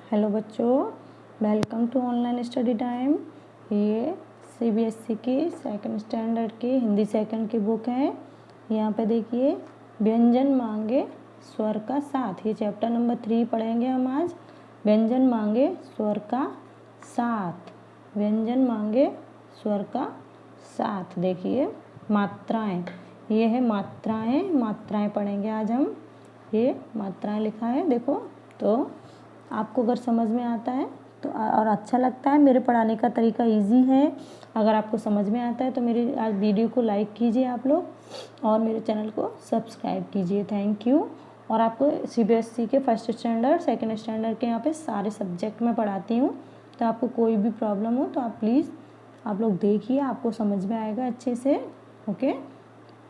Hello बच्चों, welcome to online study time. ये CBSE की सेकंड स्टैंडर्ड की हिंदी सेकंड की बुक है। यहाँ पे देखिए, व्यंजन मांगे स्वर का साथ, ये चैप्टर नंबर 3 पढ़ेंगे हम आज। व्यंजन मांगे स्वर का साथ, व्यंजन मांगे स्वर का साथ। देखिए मात्राएं, ये है मात्राएं, मात्राएं पढ़ेंगे आज हम। ये मात्राएं लिखा है, देखो। तो आपको अगर समझ में आता है तो और अच्छा लगता है, मेरे पढ़ाने का तरीका इजी है, अगर आपको समझ में आता है तो मेरी आज वीडियो को लाइक कीजिए आप लोग और मेरे चैनल को सब्सक्राइब कीजिए। Thank you. और आपको सीबीएसई के फर्स्ट स्टैंडर्ड सेकंड स्टैंडर्ड के यहाँ पे सारे सब्जेक्ट में पढ़ाती हूँ, तो आपको कोई भी प्रॉब्लम हो तो आप प्लीज़ आप लोग देखिए, आपको समझ में आएगा अच्छे से। ओके,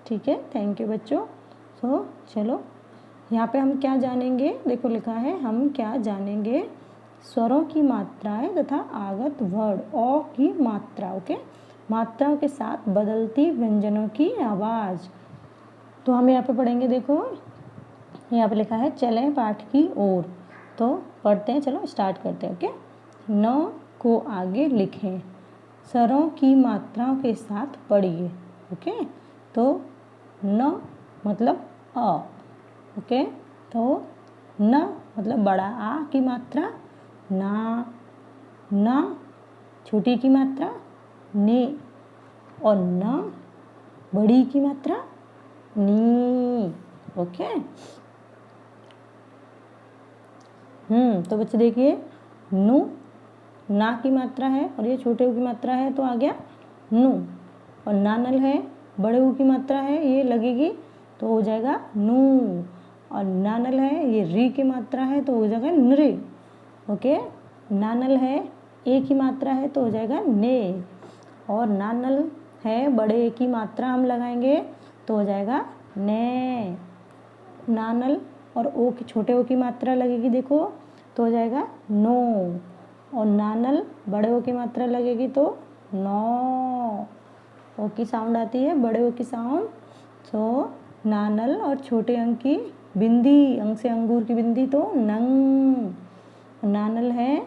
ठीक है, थैंक यू बच्चों। तो चलो यहाँ पे हम क्या जानेंगे, देखो लिखा है, हम क्या जानेंगे, स्वरों की मात्राएं तथा आगत वर्ड औ की मात्रा। ओके, मात्राओं के साथ बदलती व्यंजनों की आवाज़। तो हम यहाँ पे पढ़ेंगे, देखो यहाँ पे लिखा है चलें पाठ की ओर। तो पढ़ते हैं, चलो स्टार्ट करते हैं। ओके, न को आगे लिखें, स्वरों की मात्राओं के साथ पढ़िए। ओके, तो न मतलब अ। ओके, तो न मतलब बड़ा आ की मात्रा ना, न छोटी की मात्रा ने, और न बड़ी की मात्रा नी। ओके, तो बच्चे देखिए, नु ना की मात्रा है और ये छोटे ऊ की मात्रा है, तो आ गया नु। और नानल है, बड़े ऊ की मात्रा है, ये लगेगी तो हो जाएगा नू। और नानल है, ये री की मात्रा है तो हो जाएगा नृ। ओके, नानल है, ए की मात्रा है तो हो जाएगा ने। और नानल है, बड़े ए की मात्रा हम लगाएंगे तो हो जाएगा ने। नानल और ओ की, छोटे ओ की मात्रा लगेगी देखो तो हो जाएगा नो। और नानल बड़े ओ की मात्रा लगेगी तो नौ। ओ की साउंड आती है, बड़े ओ की साउंड। तो नानल और छोटे अंक की बिंदी, अंक से अंगूर की बिंदी तो नंग। नानल है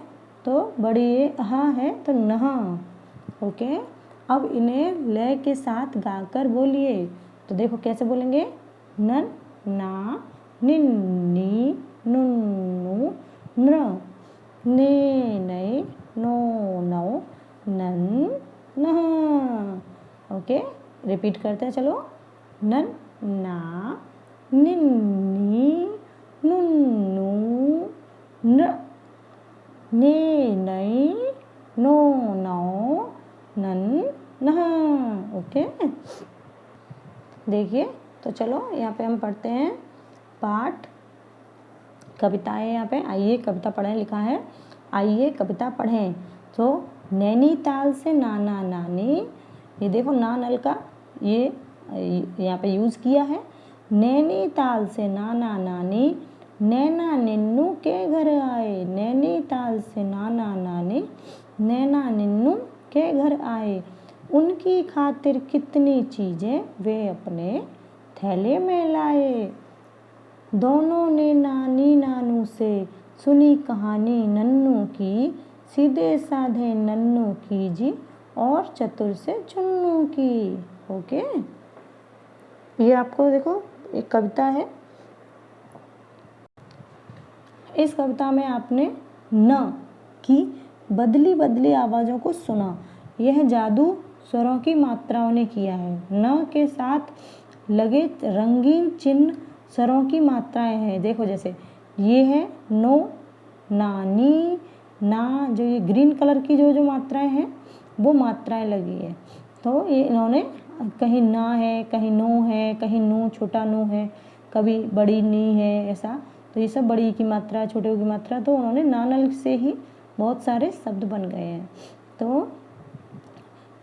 तो बड़ी ए अहा है तो नह। ओके, अब इन्हें लय के साथ गाकर बोलिए। तो देखो कैसे बोलेंगे, नन ना निन नी नुन नु नृ ने नई नो नौ नन नह। ओके, रिपीट करते हैं, चलो। नन ना निन नी नुन नु नृ ने नई नो नौ नन नह। ओके, देखिए, तो चलो यहाँ पे हम पढ़ते हैं पाठ कविताएं। यहाँ पे आइए कविता पढ़ें, लिखा है आइए कविता पढ़ें। तो नैनीताल से नाना नानी, ये देखो ना नल का ये यहाँ पे यूज़ किया है। नैनीताल से नाना नानी नैना निन्नू के घर आए, नैनीताल से नाना नानी नैना निन्नू के घर आए। उनकी खातिर कितनी चीज़ें वे अपने थैले में लाए। दोनों ने नानी नानू से सुनी कहानी नन्नू की, सीधे साधे नन्नू की जी और चतुर से चुन्नू की। ओके, ये आपको देखो एक कविता है। इस कविता में आपने न की बदली बदली आवाज़ों को सुना। यह जादू स्वरों की मात्राओं ने किया है। न के साथ लगे रंगीन चिन्ह स्वरों की मात्राएं हैं। देखो जैसे ये है नो, नानी, ना, जो ये ग्रीन कलर की जो मात्राएं हैं वो मात्राएं लगी है। तो ये इन्होंने कहीं ना है, कहीं नो है, कहीं नू छोटा नू है, कभी बड़ी नी है, ऐसा। तो ये सब बड़ी की मात्रा, छोटे की मात्रा, तो उन्होंने नानल से ही बहुत सारे शब्द बन गए हैं। तो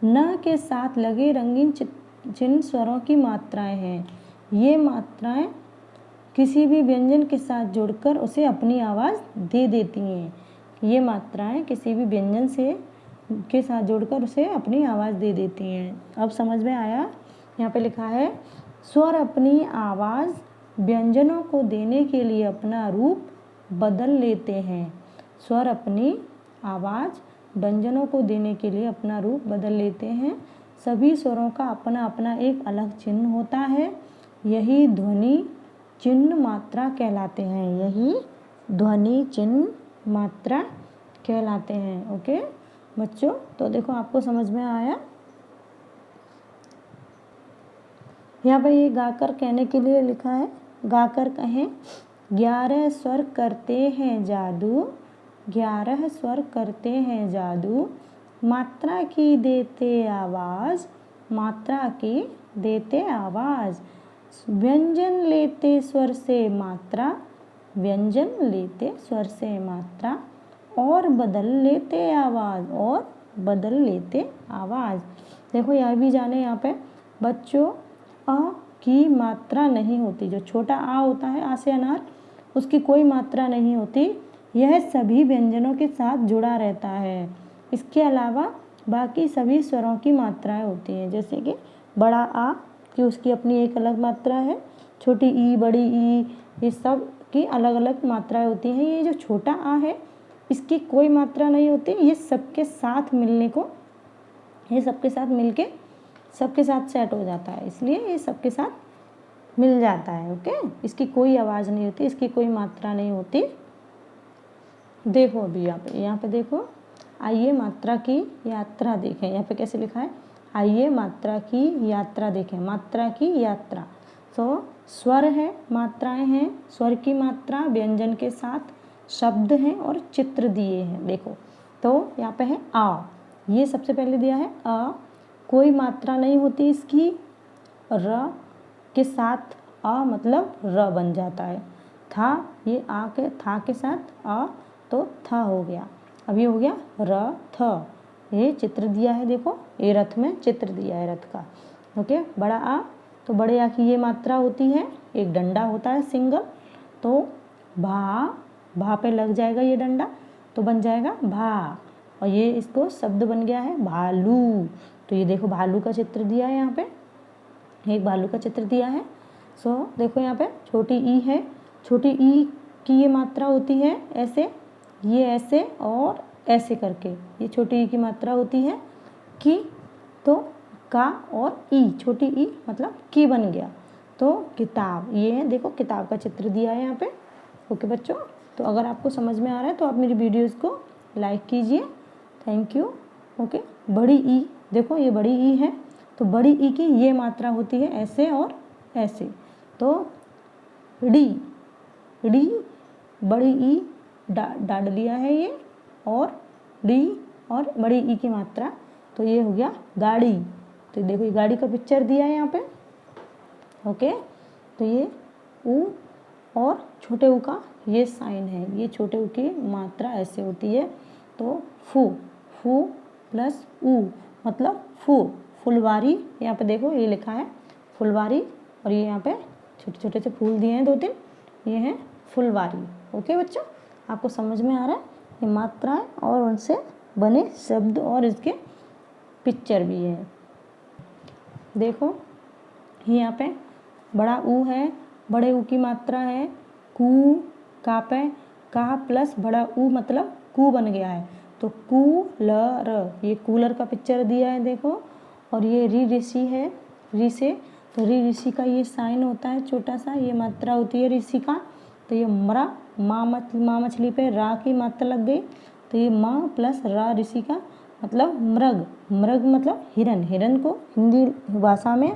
न के साथ लगे रंगीन चिन्ह स्वरों की मात्राएं हैं। ये मात्राएं किसी भी व्यंजन के साथ जुड़कर उसे अपनी आवाज़ दे देती हैं। ये मात्राएं किसी भी व्यंजन से के साथ जुड़कर उसे अपनी आवाज़ दे देती हैं। अब समझ में आया। यहाँ पे लिखा है स्वर अपनी आवाज़ व्यंजनों को देने के लिए अपना रूप बदल लेते हैं। स्वर अपनी आवाज़ व्यंजनों को देने के लिए अपना रूप बदल लेते हैं। सभी स्वरों का अपना अपना एक अलग चिन्ह होता है। यही ध्वनि चिन्ह मात्रा कहलाते हैं। यही ध्वनि चिन्ह मात्रा कहलाते हैं। ओके बच्चों, तो देखो आपको समझ में आया। यहाँ पर ये गाकर कहने के लिए लिखा है, गाकर कहें। 11 स्वर करते हैं जादू, 11 स्वर करते हैं जादू, मात्रा की देते आवाज़, मात्रा की देते आवाज़, व्यंजन लेते स्वर से मात्रा, व्यंजन लेते स्वर से मात्रा, और बदल लेते आवाज़, और बदल लेते आवाज़। देखो यह भी जाने यहाँ पे बच्चों, अ की मात्रा नहीं होती। जो छोटा आ होता है, आ से अनार, उसकी कोई मात्रा नहीं होती। यह सभी व्यंजनों के साथ जुड़ा रहता है। इसके अलावा बाकी सभी स्वरों की मात्राएं होती हैं। जैसे कि बड़ा आ कि उसकी अपनी एक अलग मात्रा है, छोटी ई, बड़ी ई, ये सब की अलग अलग मात्राएं होती हैं। ये जो छोटा आ है इसकी कोई मात्रा नहीं होती। ये सबके साथ मिलने को, ये सबके साथ मिलके सबके साथ सेट हो जाता है, इसलिए ये सबके साथ मिल जाता है। ओके, इसकी कोई आवाज़ नहीं होती, इसकी कोई मात्रा नहीं होती। देखो अभी यहाँ पे देखो, आइए मात्रा की यात्रा देखें। यहाँ पे कैसे लिखा है, आइए मात्रा की यात्रा देखें। मात्रा की यात्रा, तो स्वर है, मात्राएं हैं, स्वर की मात्रा, व्यंजन के साथ शब्द हैं और चित्र दिए हैं। देखो तो यहाँ पे है आ, ये सबसे पहले दिया है आ, कोई मात्रा नहीं होती इसकी। र के साथ आ मतलब र बन जाता है। था, ये आ के था के साथ आ तो था हो गया। अब ये हो गया र थ, ये चित्र दिया है। देखो ये रथ में चित्र दिया है रथ का। ओके, बड़ा आ, तो बड़े आ की ये मात्रा होती है, एक डंडा होता है सिंगल, तो भा, भा पे लग जाएगा ये डंडा तो बन जाएगा भा, और ये इसको शब्द बन गया है भालू। तो ये देखो भालू का चित्र दिया है, यहाँ पे एक भालू का चित्र दिया है। सो देखो यहाँ पे छोटी ई है, छोटी ई की ये मात्रा होती है ऐसे, ये ऐसे और ऐसे करके, ये छोटी ई की मात्रा होती है की, तो का और ई, छोटी ई मतलब की बन गया। तो किताब, ये है देखो किताब का चित्र दिया है यहाँ पे। ओके बच्चों, तो अगर आपको समझ में आ रहा है तो आप मेरी वीडियोज़ को लाइक कीजिए। Thank you. ओके, बड़ी ई, देखो ये बड़ी ई है, तो बड़ी ई की ये मात्रा होती है ऐसे और ऐसे, तो डी, डी बड़ी ई डाल दिया है ये, और डी और बड़ी ई की मात्रा, तो ये हो गया गाड़ी। तो देखो ये गाड़ी का पिक्चर दिया है यहाँ पे। ओके, तो ये ऊ और छोटे ऊ का ये साइन है, ये छोटे ऊ की मात्रा ऐसे होती है। तो फू, फू प्लस ऊ मतलब फू, फुलवारी। यहाँ पे देखो ये लिखा है फुलवारी, और ये यहाँ पे छोटे छोटे से फूल दिए हैं 2-3, ये हैं फुलवारी। ओके बच्चों, आपको समझ में आ रहा है, ये मात्राएं और उनसे बने शब्द और इसके पिक्चर भी है। देखो यहाँ पे बड़ा ऊ है, बड़े ऊ की मात्रा है कू, का पे का प्लस बड़ा ऊ मतलब कू बन गया है, तो कूलर, ये कूलर का पिक्चर दिया है देखो। और ये री ऋषि है, री से, तो री ऋषि का ये साइन होता है छोटा सा, ये मात्रा होती है ऋषि का। तो ये मरा, माँ मछली पे रा की मात्रा लग गई, तो ये माँ प्लस रा ऋषि का मतलब मृग, मृग मतलब हिरन, हिरन को हिंदी भाषा में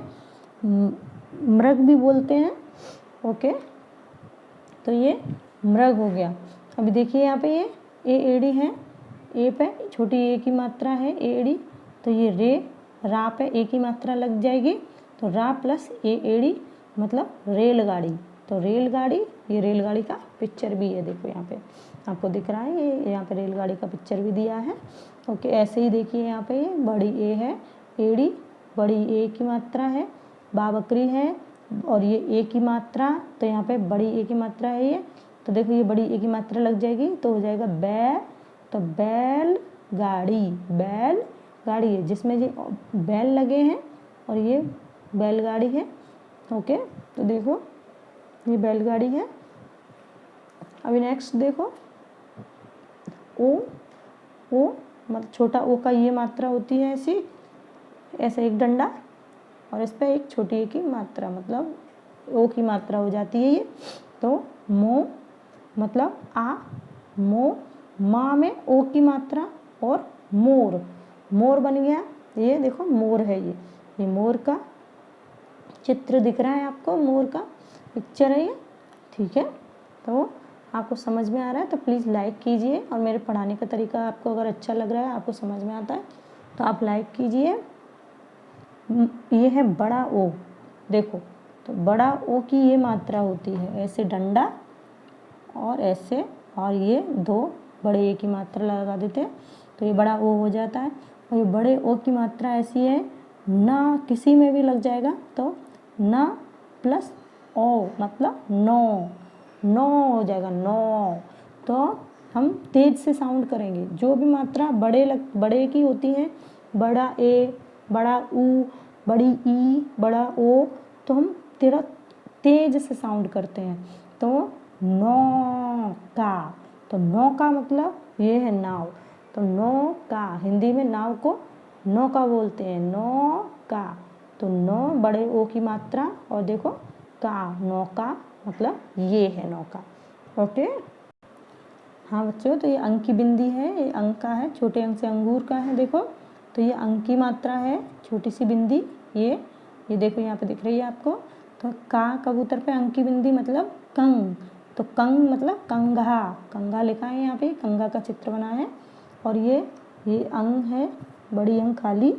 मृग भी बोलते हैं। ओके, तो ये मृग हो गया। अभी देखिए यहाँ पे ये ए एड़ी है, ए पे छोटी ए की मात्रा है एड़ी, तो ये रे, रा पे ए की मात्रा लग जाएगी, तो रा प्लस ए एड़ी मतलब रेलगाड़ी। तो रेलगाड़ी, ये रेलगाड़ी का पिक्चर भी है देखो यहाँ पे आपको दिख रहा है, ये यहाँ पे रेलगाड़ी का पिक्चर भी दिया है। ओके, ऐसे ही देखिए यहाँ पे ये बड़ी ए है, एड़ी बड़ी ए की मात्रा है, बा बकरी है, और ये ए की मात्रा, तो यहाँ पे बड़ी ए की मात्रा है ये, तो देखो ये बड़ी ए की मात्रा लग जाएगी तो हो जाएगा बै, तो बैल गाड़ी, बैल गाड़ी है जिसमें ये बैल लगे हैं और ये बैलगाड़ी है। ओके, तो देखो ये बैलगाड़ी है। अभी नेक्स्ट देखो, ओ मतलब छोटा ओ का ये मात्रा होती है ऐसी, ऐसे एक डंडा, और इस पर एक छोटी ए की मात्रा, मतलब ओ की मात्रा हो जाती है ये। तो मो मतलब आ, मो, माँ में ओ की मात्रा, और मोर, मोर बन गया। ये देखो मोर है, ये मोर का चित्र दिख रहा है आपको, मोर का पिक्चर है ये, ठीक है। तो आपको समझ में आ रहा है तो प्लीज़ लाइक कीजिए, और मेरे पढ़ाने का तरीका आपको अगर अच्छा लग रहा है, आपको समझ में आता है तो आप लाइक कीजिए। ये है बड़ा ओ, देखो तो बड़ा ओ की ये मात्रा होती है ऐसे डंडा और ऐसे, और ये दो बड़े ए की मात्रा लगा देते हैं तो ये बड़ा ओ हो जाता है। और ये बड़े ओ की मात्रा ऐसी है, ना किसी में भी लग जाएगा तो ना प्लस ओ मतलब नौ, नौ हो जाएगा, नौ। तो हम तेज से साउंड करेंगे, जो भी मात्रा बड़े की होती है, बड़ा ए, बड़ा ऊ, बड़ी ई, बड़ा ओ, तो हम तेरा तेज से साउंड करते हैं। तो नौ का, तो नौ का मतलब ये है नाव, तो नौ का, हिंदी में नाव को नौका बोलते हैं, नौ का। तो नौ बड़े ओ की मात्रा, और देखो का, नौका मतलब ये है नौका, ओके। हाँ बच्चों, तो ये अंक की बिंदी है, ये अंक का है, छोटे अंक से अंगूर का है, देखो तो ये अंक की मात्रा है, छोटी सी बिंदी, ये देखो यहाँ पे दिख रही है आपको। तो का कबूतर पे अंक की बिंदी मतलब कंग, तो कंग मतलब कंघा, कंघा लिखा है यहाँ पे, कंघा का चित्र बना है। और ये अंग है, बड़ी अंग खाली,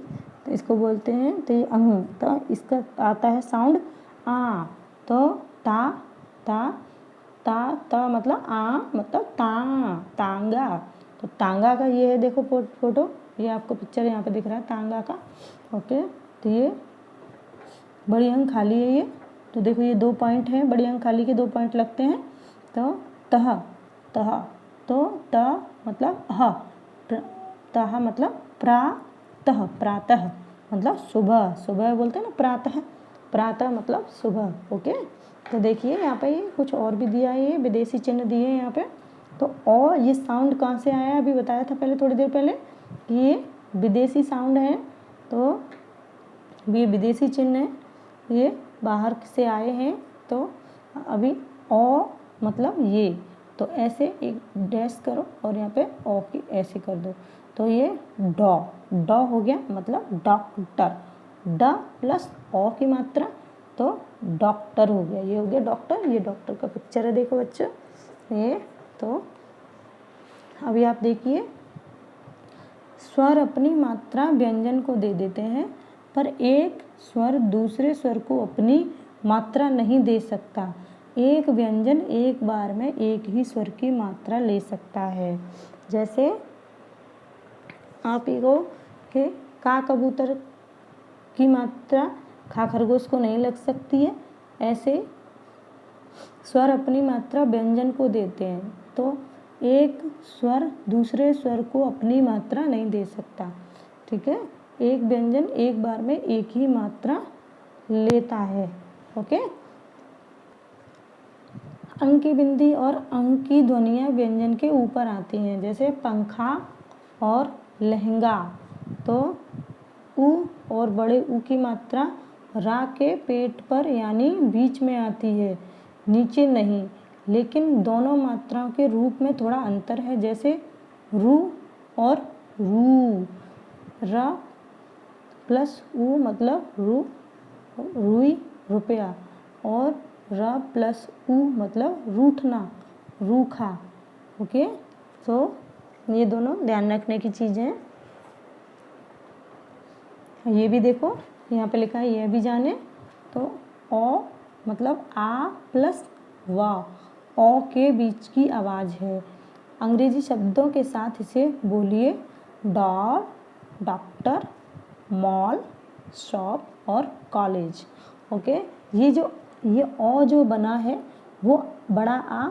तो इसको बोलते हैं, तो ये अंग, तो इसका आता है साउंड आ। तो ता ता ता ता मतलब आ मतलब तांगा, तो तांगा का ये है, देखो फोटो, ये आपको पिक्चर यहाँ पे दिख रहा है तांगा का, ओके। तो ये बड़ी अंग खाली है ये, तो देखो ये 2 पॉइंट हैं, बड़ी अंग खाली के 2 पॉइंट लगते हैं। तो तह तह, तो त मतलब ह, तह मतलब प्रातः, प्रातः मतलब सुबह, सुबह बोलते हैं ना प्रातः, प्रातः मतलब सुबह, ओके। तो देखिए यहाँ पे ये कुछ और भी दिया है, ये विदेशी चिन्ह दिए हैं यहाँ पे। तो और ये साउंड कहाँ से आया, अभी बताया था पहले, थोड़ी देर पहले, कि ये विदेशी साउंड है। तो ये विदेशी चिन्ह है, ये बाहर से आए हैं। तो अभी ओ मतलब ये, तो ऐसे एक डैश करो और यहाँ पे ओ की ऐसे कर दो, तो ये डॉ, डॉ हो गया, मतलब डॉक्टर, ड प्लस ओ की मात्रा, तो डॉक्टर हो गया, ये हो गया डॉक्टर। ये डॉक्टर का पिक्चर है, देखो बच्चों ये। तो अभी आप देखिए, स्वर अपनी मात्रा व्यंजन को दे देते हैं, पर एक स्वर दूसरे स्वर को अपनी मात्रा नहीं दे सकता। एक व्यंजन एक बार में एक ही स्वर की मात्रा ले सकता है। जैसे आप ही को कि का कबूतर की मात्रा खा खरगोश को नहीं लग सकती है, ऐसे स्वर अपनी मात्रा व्यंजन को देते हैं, तो एक स्वर दूसरे स्वर को अपनी मात्रा नहीं दे सकता, ठीक है। एक व्यंजन एक बार में एक ही मात्रा लेता है, ओके। अंक की बिंदी और अंक की ध्वनियाँ व्यंजन के ऊपर आती हैं, जैसे पंखा और लहंगा। तो उ और बड़े ऊ की मात्रा रा के पेट पर यानी बीच में आती है, नीचे नहीं, लेकिन दोनों मात्राओं के रूप में थोड़ा अंतर है, जैसे रू और रू। र प्लस ऊ मतलब रू, रुई रुपया, और र प्लस ऊ मतलब रूठना, रूखा, ओके। तो ये दोनों ध्यान रखने की चीज़ें हैं। ये भी देखो यहाँ पे लिखा है, ये भी जाने। तो ओ मतलब आ प्लस वाह, ओ के बीच की आवाज़ है। अंग्रेजी शब्दों के साथ इसे बोलिए, डॉल, डॉक्टर, मॉल, शॉप और कॉलेज, ओके। ये ओ जो बना है वो बड़ा आ